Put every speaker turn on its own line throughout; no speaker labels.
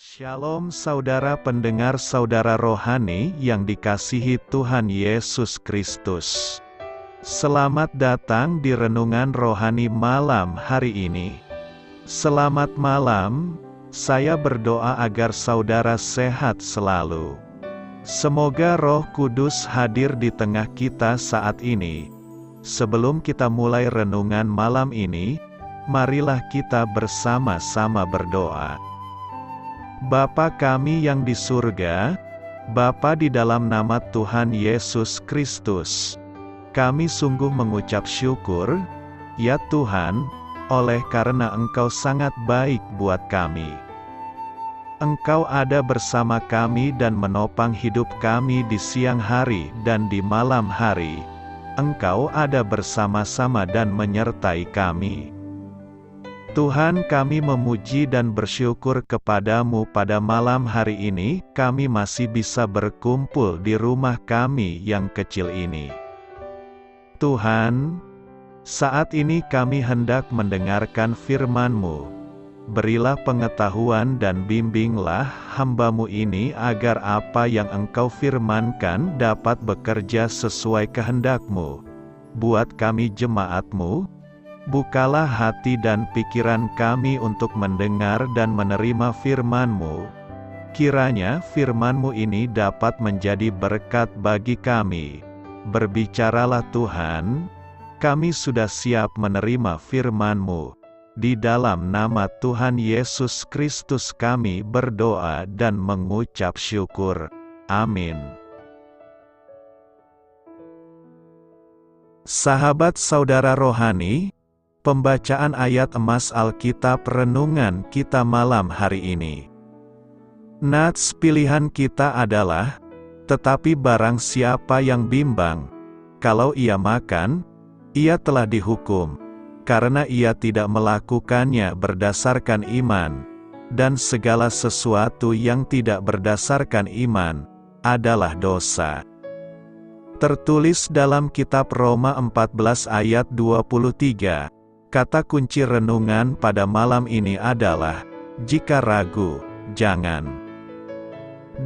Shalom saudara pendengar saudara rohani yang dikasihi Tuhan Yesus Kristus. Selamat datang di Renungan Rohani malam hari ini. Selamat malam, saya berdoa agar saudara sehat selalu. Semoga Roh Kudus hadir di tengah kita saat ini. Sebelum kita mulai renungan malam ini, marilah kita bersama-sama berdoa. Bapa kami yang di surga, Bapa di dalam nama Tuhan Yesus Kristus, kami sungguh mengucap syukur, ya Tuhan, oleh karena Engkau sangat baik buat kami. Engkau ada bersama kami dan menopang hidup kami di siang hari dan di malam hari. Engkau ada bersama-sama dan menyertai kami. Tuhan, kami memuji dan bersyukur kepadamu pada malam hari ini, kami masih bisa berkumpul di rumah kami yang kecil ini. Tuhan, saat ini kami hendak mendengarkan firman-Mu. Berilah pengetahuan dan bimbinglah hamba-Mu ini agar apa yang Engkau firmankan dapat bekerja sesuai kehendak-Mu. Buat kami jemaat-Mu, bukalah hati dan pikiran kami untuk mendengar dan menerima firman-Mu. Kiranya firman-Mu ini dapat menjadi berkat bagi kami. Berbicaralah Tuhan, kami sudah siap menerima firman-Mu. Di dalam nama Tuhan Yesus Kristus kami berdoa dan mengucap syukur. Amin. Sahabat saudara rohani, pembacaan ayat emas Alkitab renungan kita malam hari ini. Nats pilihan kita adalah, tetapi barang siapa yang bimbang, kalau ia makan, ia telah dihukum, karena ia tidak melakukannya berdasarkan iman, dan segala sesuatu yang tidak berdasarkan iman, adalah dosa. Tertulis dalam kitab Roma 14 ayat 23. Kata kunci renungan pada malam ini adalah, jika ragu, jangan.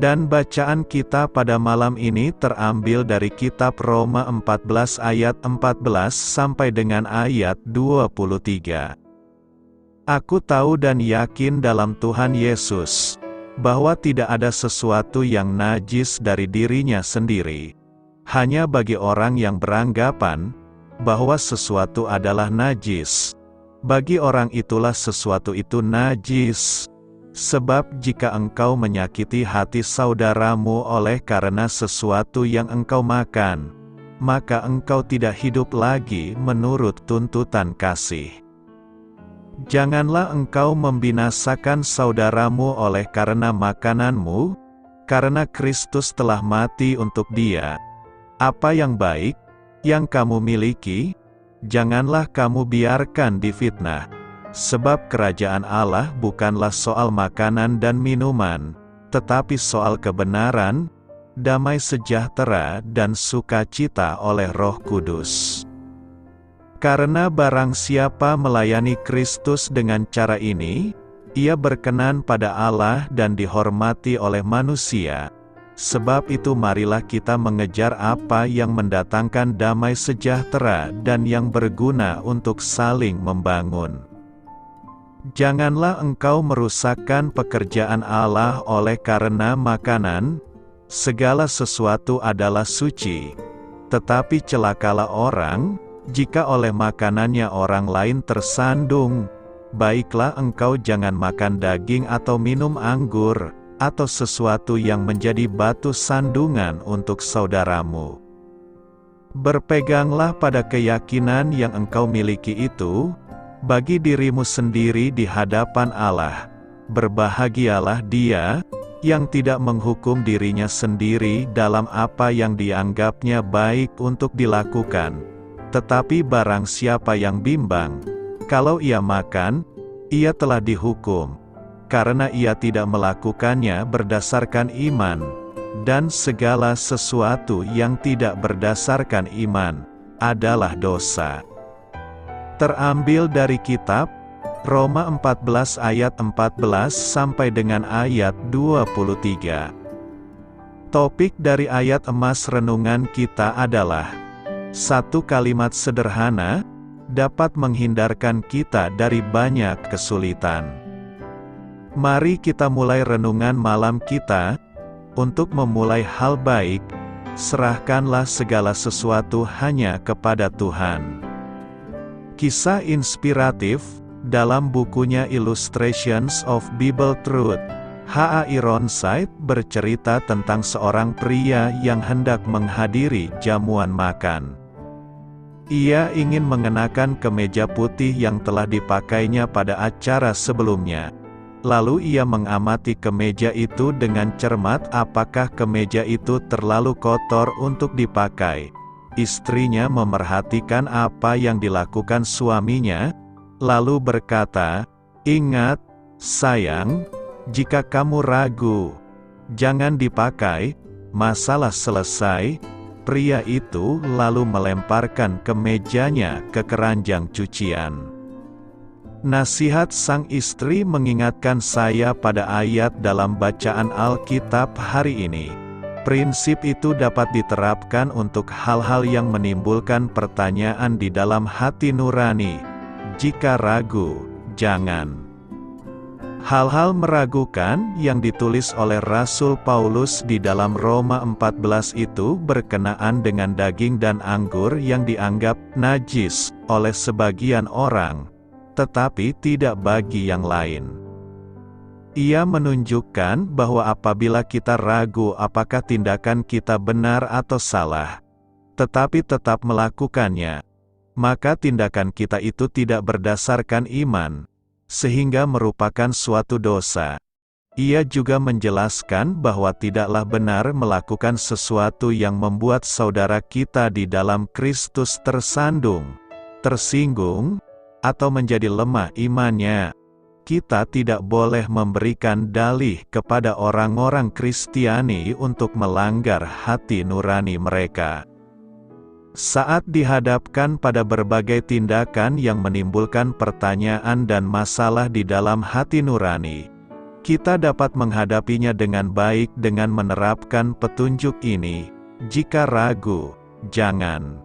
Dan bacaan kita pada malam ini terambil dari kitab Roma 14 ayat 14 sampai dengan ayat 23. Aku tahu dan yakin dalam Tuhan Yesus, bahwa tidak ada sesuatu yang najis dari dirinya sendiri. Hanya bagi orang yang beranggapan bahwa sesuatu adalah najis, bagi orang itulah sesuatu itu najis. Sebab jika engkau menyakiti hati saudaramu oleh karena sesuatu yang engkau makan, maka engkau tidak hidup lagi menurut tuntutan kasih. Janganlah engkau membinasakan saudaramu oleh karena makananmu, karena Kristus telah mati untuk dia. Apa yang baik yang kamu miliki, janganlah kamu biarkan difitnah. Sebab kerajaan Allah bukanlah soal makanan dan minuman, tetapi soal kebenaran, damai sejahtera dan sukacita oleh Roh Kudus. Karena barang siapa melayani Kristus dengan cara ini, ia berkenan pada Allah dan dihormati oleh manusia. Sebab itu marilah kita mengejar apa yang mendatangkan damai sejahtera dan yang berguna untuk saling membangun. Janganlah engkau merusakkan pekerjaan Allah oleh karena makanan. Segala sesuatu adalah suci. Tetapi celakalah orang, jika oleh makanannya orang lain tersandung. Baiklah engkau jangan makan daging atau minum anggur, atau sesuatu yang menjadi batu sandungan untuk saudaramu. Berpeganglah pada keyakinan yang engkau miliki itu, bagi dirimu sendiri di hadapan Allah. Berbahagialah dia, yang tidak menghukum dirinya sendiri dalam apa yang dianggapnya baik untuk dilakukan. Tetapi barang siapa yang bimbang, kalau ia makan, ia telah dihukum, karena ia tidak melakukannya berdasarkan iman, dan segala sesuatu yang tidak berdasarkan iman, adalah dosa. Terambil dari kitab Roma 14 ayat 14 sampai dengan ayat 23. Topik dari ayat emas renungan kita adalah satu kalimat sederhana dapat menghindarkan kita dari banyak kesulitan. Mari kita mulai renungan malam kita. Untuk memulai hal baik, serahkanlah segala sesuatu hanya kepada Tuhan. Kisah inspiratif dalam bukunya Illustrations of Bible Truth, H.A. Ironside bercerita tentang seorang pria yang hendak menghadiri jamuan makan. Ia ingin mengenakan kemeja putih yang telah dipakainya pada acara sebelumnya. Lalu ia mengamati kemeja itu dengan cermat apakah kemeja itu terlalu kotor untuk dipakai. Istrinya memerhatikan apa yang dilakukan suaminya, lalu berkata, "Ingat, sayang, jika kamu ragu, jangan dipakai." Masalah selesai, pria itu lalu melemparkan kemejanya ke keranjang cucian. Nasihat sang istri mengingatkan saya pada ayat dalam bacaan Alkitab hari ini. Prinsip itu dapat diterapkan untuk hal-hal yang menimbulkan pertanyaan di dalam hati nurani. Jika ragu, jangan. Hal-hal meragukan yang ditulis oleh Rasul Paulus di dalam Roma 14 itu berkenaan dengan daging dan anggur yang dianggap najis oleh sebagian orang, tetapi tidak bagi yang lain. Ia menunjukkan bahwa apabila kita ragu apakah tindakan kita benar atau salah, tetapi tetap melakukannya, maka tindakan kita itu tidak berdasarkan iman, sehingga merupakan suatu dosa. Ia juga menjelaskan bahwa tidaklah benar melakukan sesuatu yang membuat saudara kita di dalam Kristus tersandung, tersinggung, atau menjadi lemah imannya. Kita tidak boleh memberikan dalih kepada orang-orang Kristiani untuk melanggar hati nurani mereka. Saat dihadapkan pada berbagai tindakan yang menimbulkan pertanyaan dan masalah di dalam hati nurani, kita dapat menghadapinya dengan baik dengan menerapkan petunjuk ini. Jika ragu, jangan.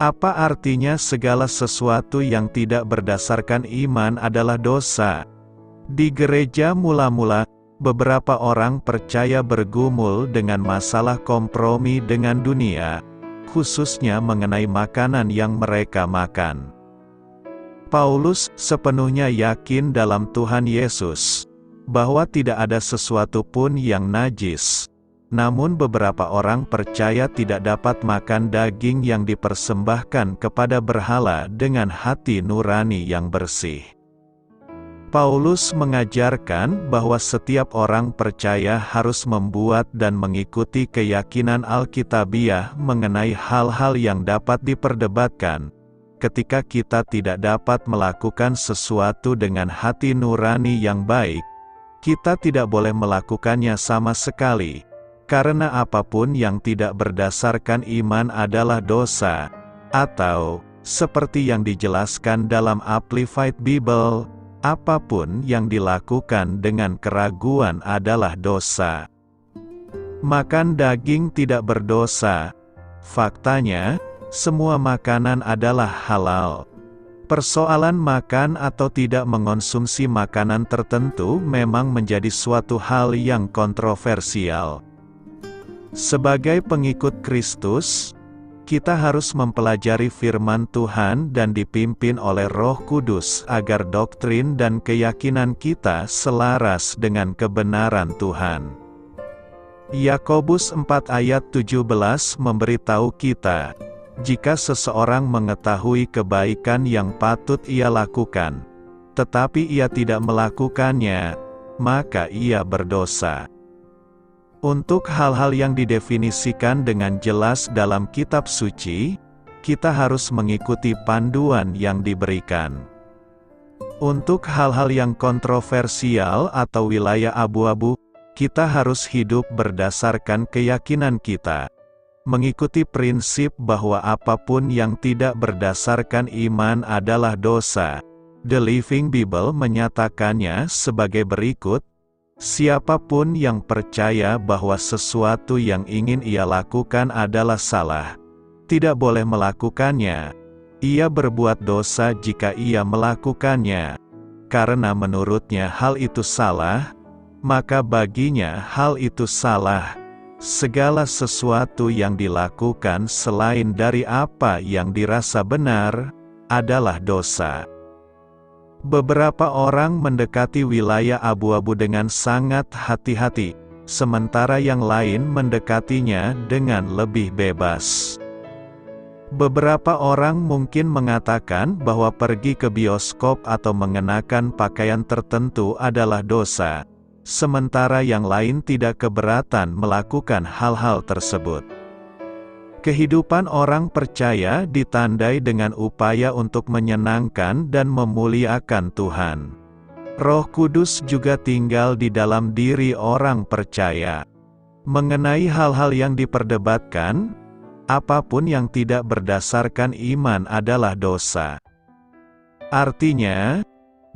Apa artinya segala sesuatu yang tidak berdasarkan iman adalah dosa? Di gereja mula-mula, beberapa orang percaya bergumul dengan masalah kompromi dengan dunia, khususnya mengenai makanan yang mereka makan. Paulus sepenuhnya yakin dalam Tuhan Yesus, bahwa tidak ada sesuatu pun yang najis. Namun beberapa orang percaya tidak dapat makan daging yang dipersembahkan kepada berhala dengan hati nurani yang bersih. Paulus mengajarkan bahwa setiap orang percaya harus membuat dan mengikuti keyakinan Alkitabiah mengenai hal-hal yang dapat diperdebatkan. Ketika kita tidak dapat melakukan sesuatu dengan hati nurani yang baik, kita tidak boleh melakukannya sama sekali. Karena apapun yang tidak berdasarkan iman adalah dosa, atau, seperti yang dijelaskan dalam Amplified Bible, apapun yang dilakukan dengan keraguan adalah dosa. Makan daging tidak berdosa. Faktanya, semua makanan adalah halal. Persoalan makan atau tidak mengonsumsi makanan tertentu memang menjadi suatu hal yang kontroversial. Sebagai pengikut Kristus, kita harus mempelajari firman Tuhan dan dipimpin oleh Roh Kudus agar doktrin dan keyakinan kita selaras dengan kebenaran Tuhan. Yakobus 4 ayat 17 memberitahu kita, jika seseorang mengetahui kebaikan yang patut ia lakukan, tetapi ia tidak melakukannya, maka ia berdosa. Untuk hal-hal yang didefinisikan dengan jelas dalam kitab suci, kita harus mengikuti panduan yang diberikan. Untuk hal-hal yang kontroversial atau wilayah abu-abu, kita harus hidup berdasarkan keyakinan kita. Mengikuti prinsip bahwa apapun yang tidak berdasarkan iman adalah dosa. The Living Bible menyatakannya sebagai berikut, siapapun yang percaya bahwa sesuatu yang ingin ia lakukan adalah salah, tidak boleh melakukannya. Ia berbuat dosa jika ia melakukannya. Karena menurutnya hal itu salah, maka baginya hal itu salah. Segala sesuatu yang dilakukan selain dari apa yang dirasa benar, adalah dosa. Beberapa orang mendekati wilayah abu-abu dengan sangat hati-hati, sementara yang lain mendekatinya dengan lebih bebas. Beberapa orang mungkin mengatakan bahwa pergi ke bioskop atau mengenakan pakaian tertentu adalah dosa, sementara yang lain tidak keberatan melakukan hal-hal tersebut. Kehidupan orang percaya ditandai dengan upaya untuk menyenangkan dan memuliakan Tuhan. Roh Kudus juga tinggal di dalam diri orang percaya. Mengenai hal-hal yang diperdebatkan, apapun yang tidak berdasarkan iman adalah dosa. Artinya,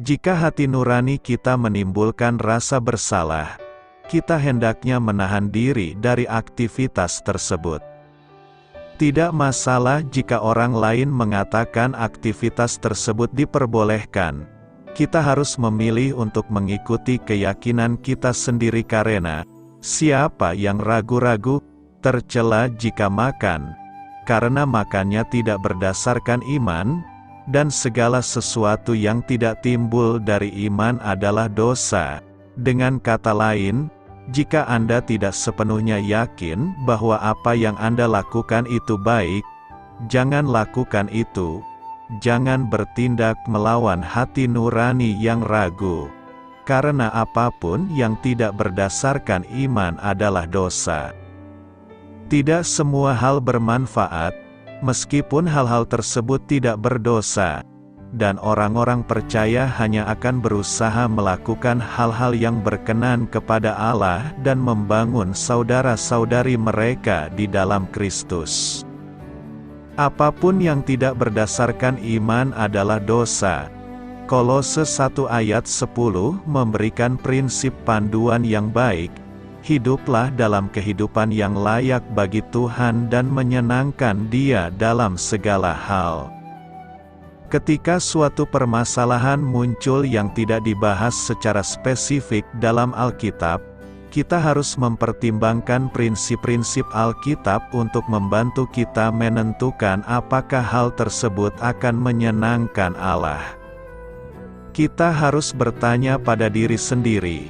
jika hati nurani kita menimbulkan rasa bersalah, kita hendaknya menahan diri dari aktivitas tersebut. Tidak masalah jika orang lain mengatakan aktivitas tersebut diperbolehkan. Kita harus memilih untuk mengikuti keyakinan kita sendiri karena, siapa yang ragu-ragu, tercela jika makan, karena makannya tidak berdasarkan iman, dan segala sesuatu yang tidak timbul dari iman adalah dosa. Dengan kata lain, jika Anda tidak sepenuhnya yakin bahwa apa yang Anda lakukan itu baik, jangan lakukan itu. Jangan bertindak melawan hati nurani yang ragu. Karena apapun yang tidak berdasarkan iman adalah dosa. Tidak semua hal bermanfaat, meskipun hal-hal tersebut tidak berdosa. Dan orang-orang percaya hanya akan berusaha melakukan hal-hal yang berkenan kepada Allah dan membangun saudara-saudari mereka di dalam Kristus. Apapun yang tidak berdasarkan iman adalah dosa. Kolose 1 ayat 10 memberikan prinsip panduan yang baik. Hiduplah dalam kehidupan yang layak bagi Tuhan dan menyenangkan Dia dalam segala hal. Ketika suatu permasalahan muncul yang tidak dibahas secara spesifik dalam Alkitab, kita harus mempertimbangkan prinsip-prinsip Alkitab untuk membantu kita menentukan apakah hal tersebut akan menyenangkan Allah. Kita harus bertanya pada diri sendiri,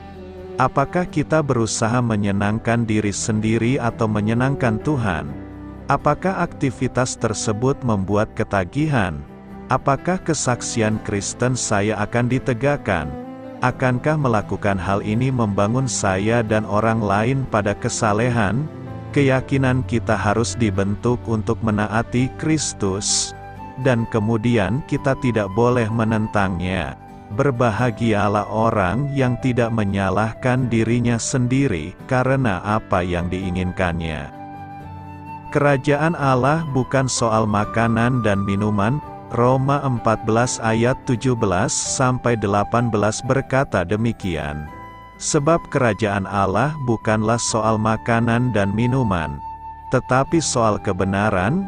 apakah kita berusaha menyenangkan diri sendiri atau menyenangkan Tuhan? Apakah aktivitas tersebut membuat ketagihan? Apakah kesaksian Kristen saya akan ditegakkan? Akankah melakukan hal ini membangun saya dan orang lain pada kesalehan? Keyakinan kita harus dibentuk untuk menaati Kristus, dan kemudian kita tidak boleh menentangnya. Berbahagialah orang yang tidak menyalahkan dirinya sendiri karena apa yang diinginkannya. Kerajaan Allah bukan soal makanan dan minuman. Roma 14 ayat 17-18 berkata demikian. Sebab kerajaan Allah bukanlah soal makanan dan minuman, tetapi soal kebenaran,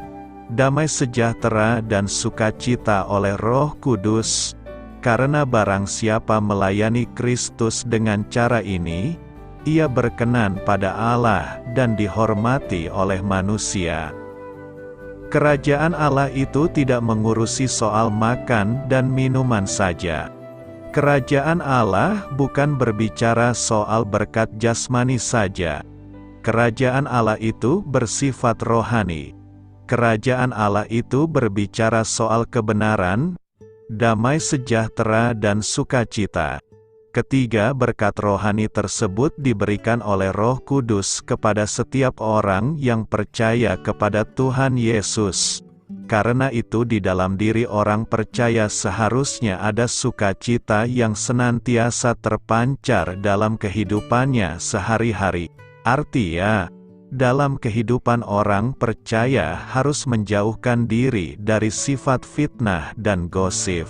damai sejahtera dan sukacita oleh Roh Kudus. Karena barang siapa melayani Kristus dengan cara ini, ia berkenan pada Allah dan dihormati oleh manusia. Kerajaan Allah itu tidak mengurusi soal makan dan minuman saja. Kerajaan Allah bukan berbicara soal berkat jasmani saja. Kerajaan Allah itu bersifat rohani. Kerajaan Allah itu berbicara soal kebenaran, damai sejahtera dan sukacita. Ketiga berkat rohani tersebut diberikan oleh Roh Kudus kepada setiap orang yang percaya kepada Tuhan Yesus. Karena itu di dalam diri orang percaya seharusnya ada sukacita yang senantiasa terpancar dalam kehidupannya sehari-hari. Artinya, dalam kehidupan orang percaya harus menjauhkan diri dari sifat fitnah dan gosip.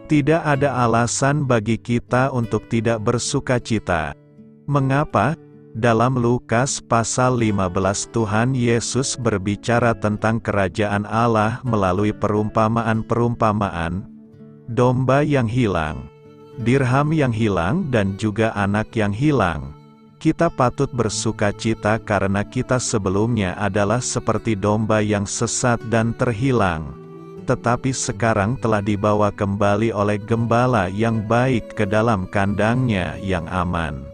Tidak ada alasan bagi kita untuk tidak bersukacita. Mengapa? Dalam Lukas pasal 15 Tuhan Yesus berbicara tentang kerajaan Allah melalui perumpamaan-perumpamaan, domba yang hilang, dirham yang hilang dan juga anak yang hilang. Kita patut bersukacita karena kita sebelumnya adalah seperti domba yang sesat dan terhilang, tetapi sekarang telah dibawa kembali oleh gembala yang baik ke dalam kandangnya yang aman.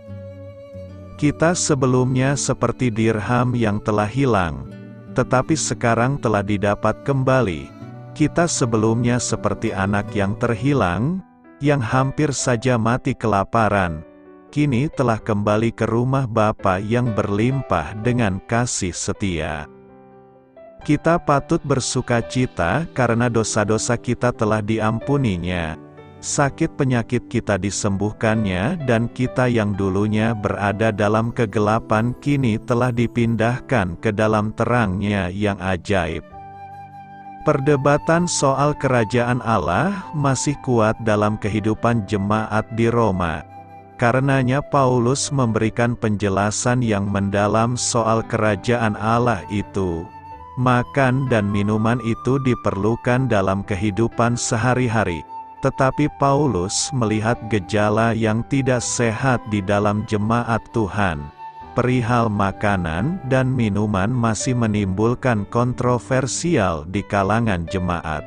Kita sebelumnya seperti dirham yang telah hilang, tetapi sekarang telah didapat kembali. Kita sebelumnya seperti anak yang terhilang, yang hampir saja mati kelaparan, kini telah kembali ke rumah Bapa yang berlimpah dengan kasih setia. Kita patut bersukacita karena dosa-dosa kita telah diampuninya, sakit penyakit kita disembuhkannya, dan kita yang dulunya berada dalam kegelapan kini telah dipindahkan ke dalam terangnya yang ajaib. Perdebatan soal kerajaan Allah masih kuat dalam kehidupan jemaat di Roma. Karenanya Paulus memberikan penjelasan yang mendalam soal kerajaan Allah itu. Makan dan minuman itu diperlukan dalam kehidupan sehari-hari. Tetapi Paulus melihat gejala yang tidak sehat di dalam jemaat Tuhan. Perihal makanan dan minuman masih menimbulkan kontroversial di kalangan jemaat.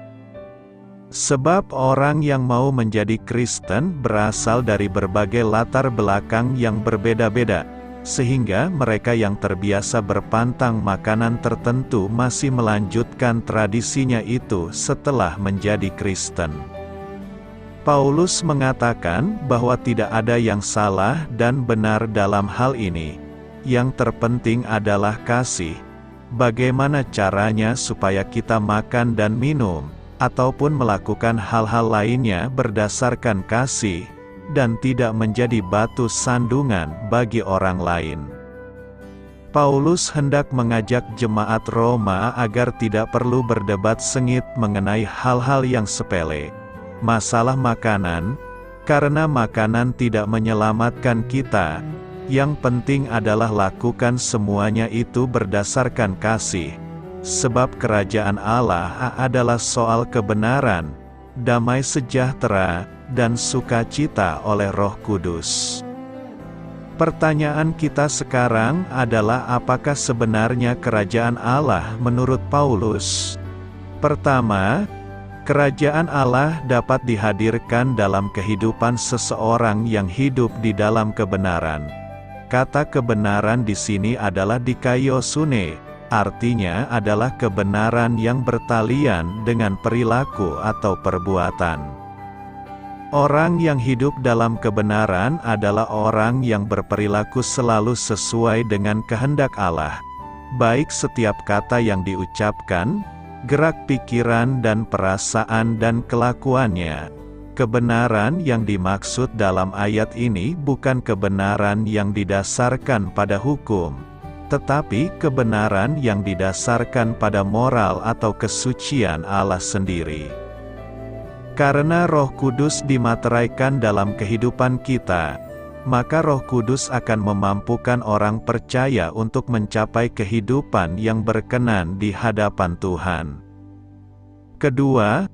Sebab orang yang mau menjadi Kristen berasal dari berbagai latar belakang yang berbeda-beda, sehingga mereka yang terbiasa berpantang makanan tertentu masih melanjutkan tradisinya itu setelah menjadi Kristen. Paulus mengatakan bahwa tidak ada yang salah dan benar dalam hal ini. Yang terpenting adalah kasih. Bagaimana caranya supaya kita makan dan minum, ataupun melakukan hal-hal lainnya berdasarkan kasih, dan tidak menjadi batu sandungan bagi orang lain. Paulus hendak mengajak jemaat Roma agar tidak perlu berdebat sengit mengenai hal-hal yang sepele. Masalah makanan, karena makanan tidak menyelamatkan kita. Yang penting adalah lakukan semuanya itu berdasarkan kasih. Sebab kerajaan Allah adalah soal kebenaran, damai sejahtera, dan sukacita oleh Roh Kudus. Pertanyaan kita sekarang adalah apakah sebenarnya kerajaan Allah menurut Paulus? Pertama, kerajaan Allah dapat dihadirkan dalam kehidupan seseorang yang hidup di dalam kebenaran. Kata kebenaran di sini adalah dikaiosune, artinya adalah kebenaran yang bertalian dengan perilaku atau perbuatan. Orang yang hidup dalam kebenaran adalah orang yang berperilaku selalu sesuai dengan kehendak Allah. Baik setiap kata yang diucapkan, gerak pikiran dan perasaan dan kelakuannya. Kebenaran yang dimaksud dalam ayat ini bukan kebenaran yang didasarkan pada hukum, tetapi kebenaran yang didasarkan pada moral atau kesucian Allah sendiri. Karena Roh Kudus dimateraikan dalam kehidupan kita, maka Roh Kudus akan memampukan orang percaya untuk mencapai kehidupan yang berkenan di hadapan Tuhan. Kedua,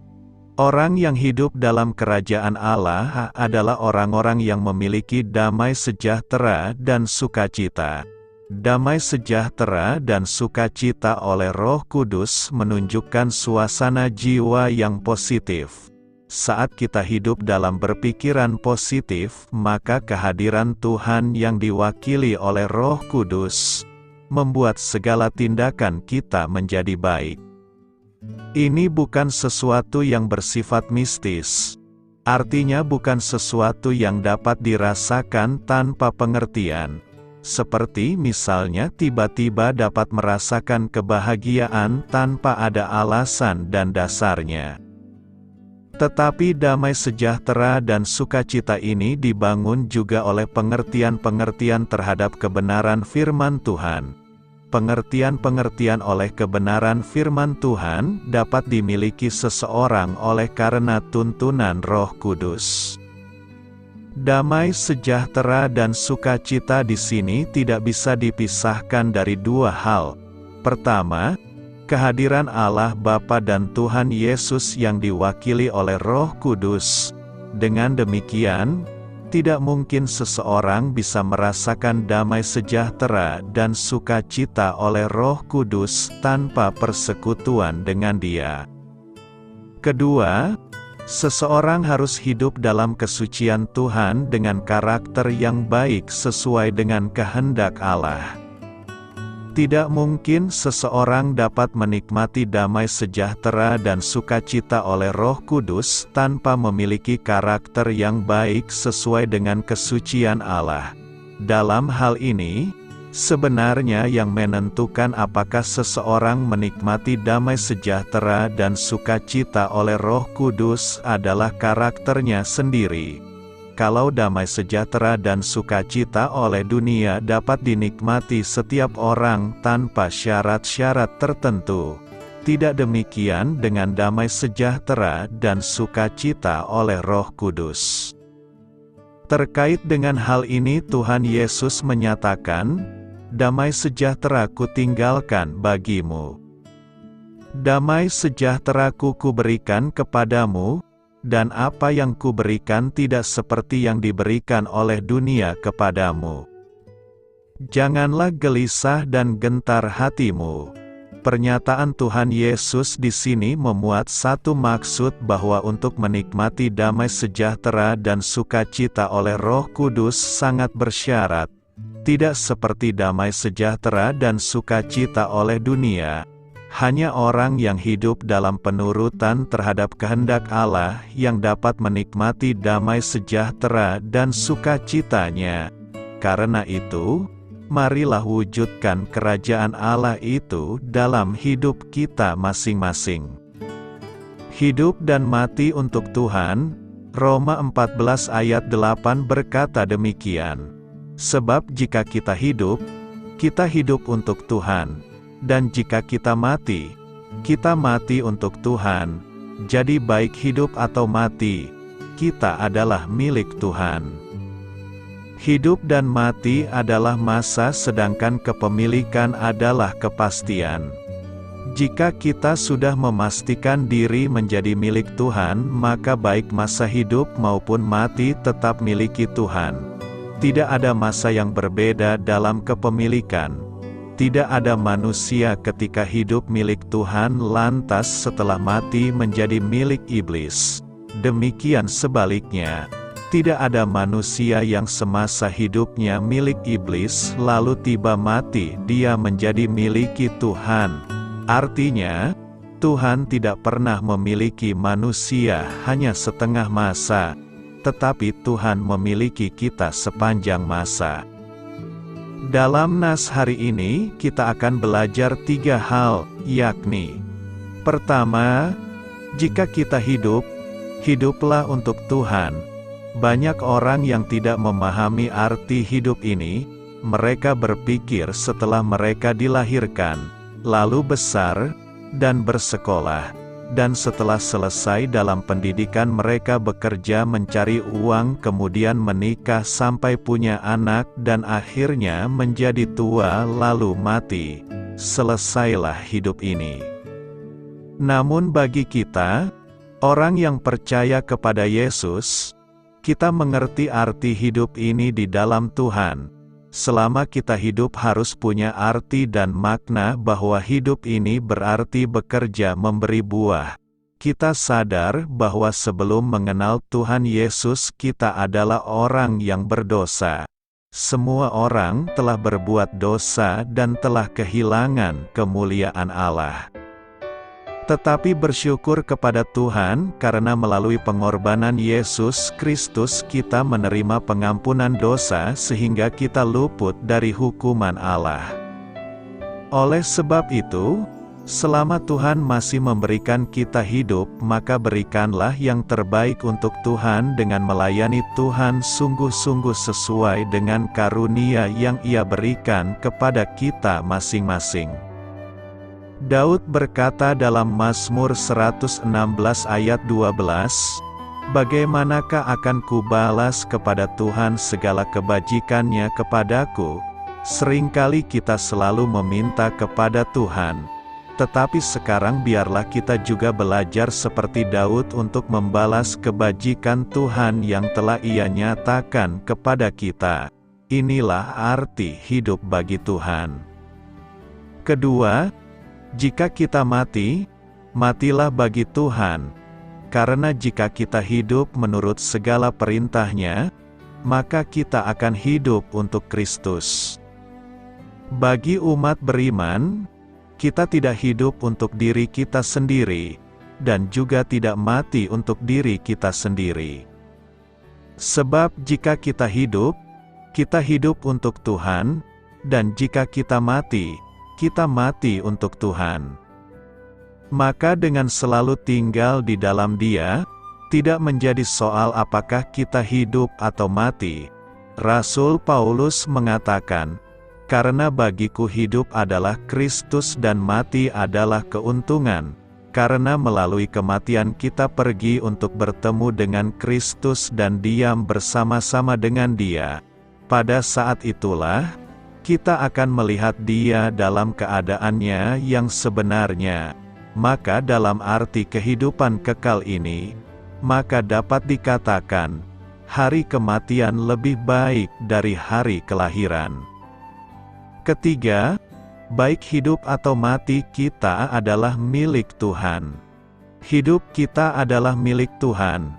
orang yang hidup dalam kerajaan Allah adalah orang-orang yang memiliki damai sejahtera dan sukacita. Damai sejahtera dan sukacita oleh Roh Kudus menunjukkan suasana jiwa yang positif. Saat kita hidup dalam berpikiran positif, maka kehadiran Tuhan yang diwakili oleh Roh Kudus membuat segala tindakan kita menjadi baik. Ini bukan sesuatu yang bersifat mistis. Artinya bukan sesuatu yang dapat dirasakan tanpa pengertian. Seperti misalnya tiba-tiba dapat merasakan kebahagiaan tanpa ada alasan dan dasarnya. Tetapi damai sejahtera dan sukacita ini dibangun juga oleh pengertian-pengertian terhadap kebenaran firman Tuhan. pengertian-pengertian oleh kebenaran firman Tuhan dapat dimiliki seseorang oleh karena tuntunan Roh Kudus. Damai sejahtera dan sukacita di sini tidak bisa dipisahkan dari dua hal. Pertama, kehadiran Allah Bapa dan Tuhan Yesus yang diwakili oleh Roh Kudus. Dengan demikian, tidak mungkin seseorang bisa merasakan damai sejahtera dan sukacita oleh Roh Kudus tanpa persekutuan dengan Dia. Kedua, seseorang harus hidup dalam kesucian Tuhan dengan karakter yang baik sesuai dengan kehendak Allah. Tidak mungkin seseorang dapat menikmati damai sejahtera dan sukacita oleh Roh Kudus tanpa memiliki karakter yang baik sesuai dengan kesucian Allah. Dalam hal ini, sebenarnya yang menentukan apakah seseorang menikmati damai sejahtera dan sukacita oleh Roh Kudus adalah karakternya sendiri. Kalau damai sejahtera dan sukacita oleh dunia dapat dinikmati setiap orang tanpa syarat-syarat tertentu, tidak demikian dengan damai sejahtera dan sukacita oleh Roh Kudus. Terkait dengan hal ini Tuhan Yesus menyatakan, "Damai sejahtera kutinggalkan bagimu. Damai sejahtera-Ku kuberikan kepadamu, dan apa yang kuberikan tidak seperti yang diberikan oleh dunia kepadamu. Janganlah gelisah dan gentar hatimu." Pernyataan Tuhan Yesus di sini memuat satu maksud bahwa untuk menikmati damai sejahtera dan sukacita oleh Roh Kudus sangat bersyarat. Tidak seperti damai sejahtera dan sukacita oleh dunia. Hanya orang yang hidup dalam penurutan terhadap kehendak Allah yang dapat menikmati damai sejahtera dan sukacitanya. Karena itu, marilah wujudkan kerajaan Allah itu dalam hidup kita masing-masing. Hidup dan mati untuk Tuhan, Roma 14 ayat 8 berkata demikian. Sebab jika kita hidup untuk Tuhan. Dan jika kita mati untuk Tuhan. Jadi baik hidup atau mati, kita adalah milik Tuhan. Hidup dan mati adalah masa, sedangkan kepemilikan adalah kepastian. Jika kita sudah memastikan diri menjadi milik Tuhan, maka baik masa hidup maupun mati tetap miliki Tuhan. Tidak ada masa yang berbeda dalam kepemilikan. Tidak ada manusia ketika hidup milik Tuhan lantas setelah mati menjadi milik iblis. Demikian sebaliknya, tidak ada manusia yang semasa hidupnya milik iblis lalu tiba mati dia menjadi miliki Tuhan. Artinya, Tuhan tidak pernah memiliki manusia hanya setengah masa, tetapi Tuhan memiliki kita sepanjang masa. Dalam nas hari ini, kita akan belajar 3 hal, yakni: pertama, jika kita hiduplah untuk Tuhan. Banyak orang yang tidak memahami arti hidup ini. Mereka berpikir setelah mereka dilahirkan, lalu besar, dan bersekolah. Dan setelah selesai dalam pendidikan mereka bekerja mencari uang kemudian menikah sampai punya anak dan akhirnya menjadi tua lalu mati. Selesailah hidup ini. Namun bagi kita, orang yang percaya kepada Yesus, kita mengerti arti hidup ini di dalam Tuhan. Selama kita hidup harus punya arti dan makna bahwa hidup ini berarti bekerja memberi buah. Kita sadar bahwa sebelum mengenal Tuhan Yesus kita adalah orang yang berdosa. Semua orang telah berbuat dosa dan telah kehilangan kemuliaan Allah. Tetapi bersyukur kepada Tuhan karena melalui pengorbanan Yesus Kristus kita menerima pengampunan dosa sehingga kita luput dari hukuman Allah. Oleh sebab itu, Selama Tuhan masih memberikan kita hidup, maka berikanlah yang terbaik untuk Tuhan dengan melayani Tuhan sungguh-sungguh sesuai dengan karunia yang Ia berikan kepada kita masing-masing. Daud berkata dalam Mazmur 116 ayat 12, "Bagaimanakah akan kubalas kepada Tuhan segala kebajikan-Nya kepadaku?" Seringkali kita selalu meminta kepada Tuhan. Tetapi sekarang biarlah kita juga belajar seperti Daud untuk membalas kebajikan Tuhan yang telah Ia nyatakan kepada kita. Inilah arti hidup bagi Tuhan. Kedua, jika kita mati, matilah bagi Tuhan. Karena jika kita hidup menurut segala perintah-Nya, maka kita akan hidup untuk Kristus. Bagi umat beriman, kita tidak hidup untuk diri kita sendiri, dan juga tidak mati untuk diri kita sendiri. Sebab jika kita hidup untuk Tuhan, dan jika kita mati untuk Tuhan. Maka dengan selalu tinggal di dalam Dia, tidak menjadi soal apakah kita hidup atau mati. Rasul Paulus mengatakan, "Karena bagiku hidup adalah Kristus dan mati adalah keuntungan, karena melalui kematian kita pergi untuk bertemu dengan Kristus dan diam bersama-sama dengan Dia. Pada saat itulah, kita akan melihat Dia dalam keadaannya yang sebenarnya." Maka dalam arti kehidupan kekal ini, maka dapat dikatakan, hari kematian lebih baik dari hari kelahiran. Ketiga, baik hidup atau mati kita adalah milik Tuhan. Hidup kita adalah milik Tuhan.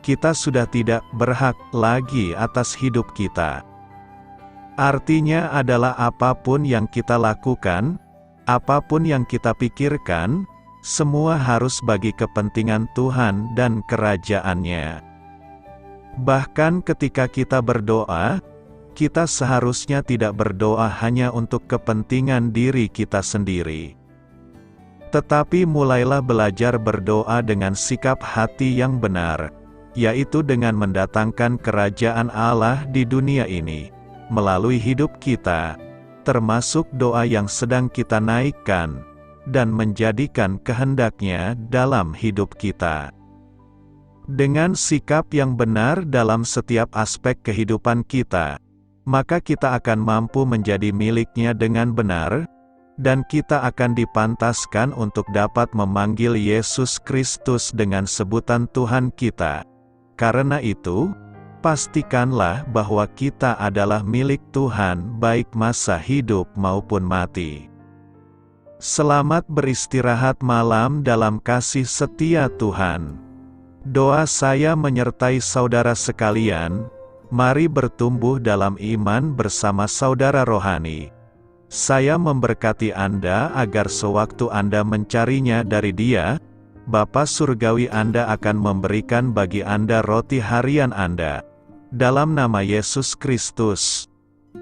Kita sudah tidak berhak lagi atas hidup kita. Artinya adalah apapun yang kita lakukan, apapun yang kita pikirkan, semua harus bagi kepentingan Tuhan dan kerajaan-Nya. Bahkan ketika kita berdoa, kita seharusnya tidak berdoa hanya untuk kepentingan diri kita sendiri. Tetapi mulailah belajar berdoa dengan sikap hati yang benar, yaitu dengan mendatangkan kerajaan Allah di dunia ini, melalui hidup kita, termasuk doa yang sedang kita naikkan, dan menjadikan kehendak-Nya dalam hidup kita. Dengan sikap yang benar dalam setiap aspek kehidupan kita, maka kita akan mampu menjadi milik-Nya dengan benar, dan kita akan dipantaskan untuk dapat memanggil Yesus Kristus dengan sebutan Tuhan kita. Karena itu, pastikanlah bahwa kita adalah milik Tuhan baik masa hidup maupun mati. Selamat beristirahat malam dalam kasih setia Tuhan. Doa saya menyertai saudara sekalian, mari bertumbuh dalam iman bersama saudara rohani. Saya memberkati Anda agar sewaktu Anda mencarinya dari Dia, Bapa Surgawi Anda akan memberikan bagi Anda roti harian Anda. Dalam nama Yesus Kristus,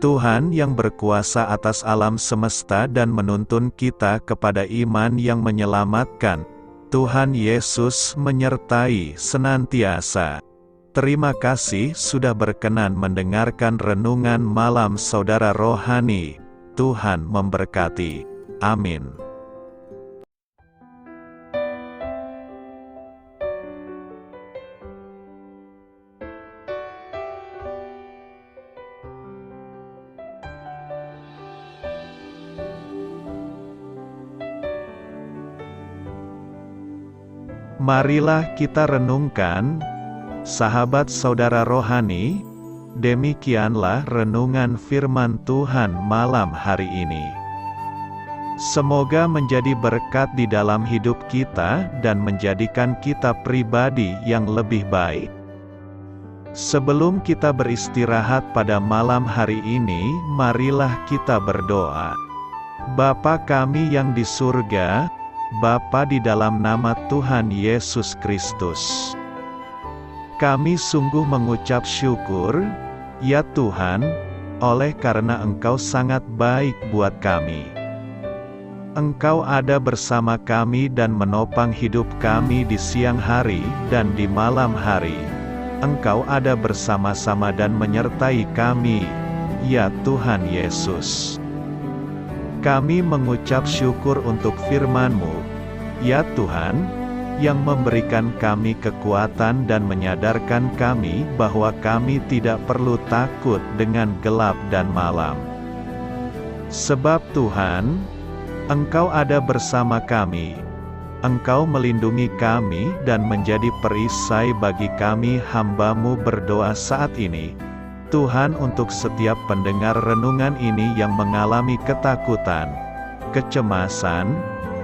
Tuhan yang berkuasa atas alam semesta dan menuntun kita kepada iman yang menyelamatkan, Tuhan Yesus menyertai senantiasa. Terima kasih sudah berkenan mendengarkan renungan malam saudara rohani. Tuhan memberkati. Amin. Marilah kita renungkan, sahabat saudara rohani, demikianlah renungan firman Tuhan malam hari ini. Semoga menjadi berkat di dalam hidup kita dan menjadikan kita pribadi yang lebih baik. Sebelum kita beristirahat pada malam hari ini, marilah kita berdoa. Bapa kami yang di surga, Bapa di dalam nama Tuhan Yesus Kristus, kami sungguh mengucap syukur, ya Tuhan, oleh karena Engkau sangat baik buat kami. Engkau ada bersama kami dan menopang hidup kami di siang hari dan di malam hari. Engkau ada bersama-sama dan menyertai kami, ya Tuhan Yesus. Kami mengucap syukur untuk firman-Mu, ya Tuhan, yang memberikan kami kekuatan dan menyadarkan kami bahwa kami tidak perlu takut dengan gelap dan malam. Sebab Tuhan, Engkau ada bersama kami. Engkau melindungi kami dan menjadi perisai bagi kami hamba-Mu berdoa saat ini. Tuhan, untuk setiap pendengar renungan ini yang mengalami ketakutan, kecemasan,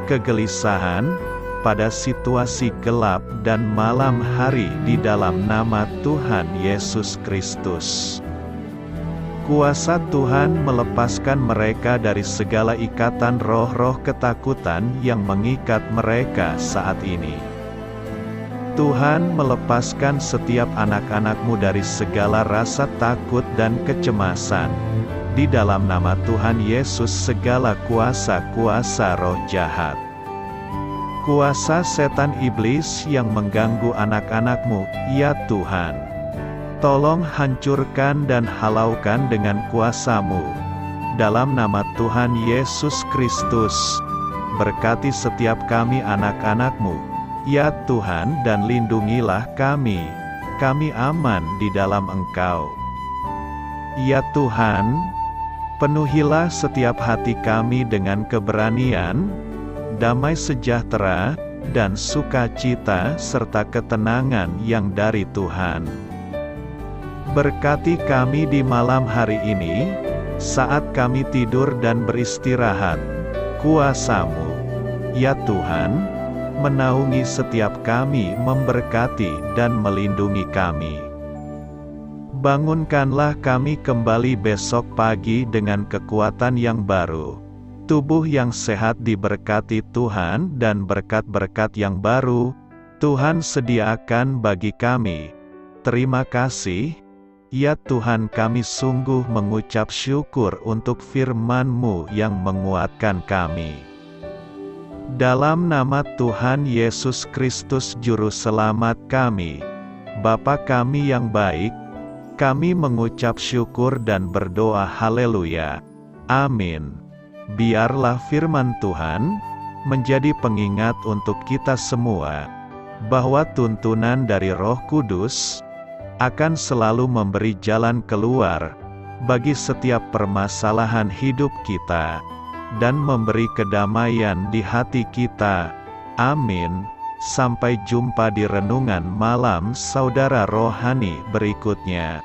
kegelisahan, pada situasi gelap dan malam hari di dalam nama Tuhan Yesus Kristus. Kuasa Tuhan melepaskan mereka dari segala ikatan roh-roh ketakutan yang mengikat mereka saat ini. Tuhan melepaskan setiap anak-anak-Mu dari segala rasa takut dan kecemasan. Di dalam nama Tuhan Yesus segala kuasa-kuasa roh jahat, kuasa setan iblis yang mengganggu anak-anak-Mu, ya Tuhan, tolong hancurkan dan halaukan dengan kuasa-Mu. Dalam nama Tuhan Yesus Kristus, berkati setiap kami anak-anak-Mu, ya Tuhan, dan lindungilah kami. Kami aman di dalam Engkau. Ya Tuhan, penuhilah setiap hati kami dengan keberanian, damai sejahtera, dan sukacita serta ketenangan yang dari Tuhan. Berkati kami di malam hari ini, saat kami tidur dan beristirahat. Kuasa-Mu, ya Tuhan, menaungi setiap kami, memberkati dan melindungi kami. Bangunkanlah kami kembali besok pagi dengan kekuatan yang baru, tubuh yang sehat diberkati Tuhan, dan berkat-berkat yang baru Tuhan sediakan bagi kami. Terima kasih, ya Tuhan, kami sungguh mengucap syukur untuk firman-Mu yang menguatkan kami. Dalam nama Tuhan Yesus Kristus Juru Selamat kami, Bapa kami yang baik, kami mengucap syukur dan berdoa haleluya. Amin. Biarlah firman Tuhan menjadi pengingat untuk kita semua, bahwa tuntunan dari Roh Kudus akan selalu memberi jalan keluar bagi setiap permasalahan hidup kita, dan memberi kedamaian di hati kita. Amin. Sampai jumpa di renungan malam saudara rohani berikutnya.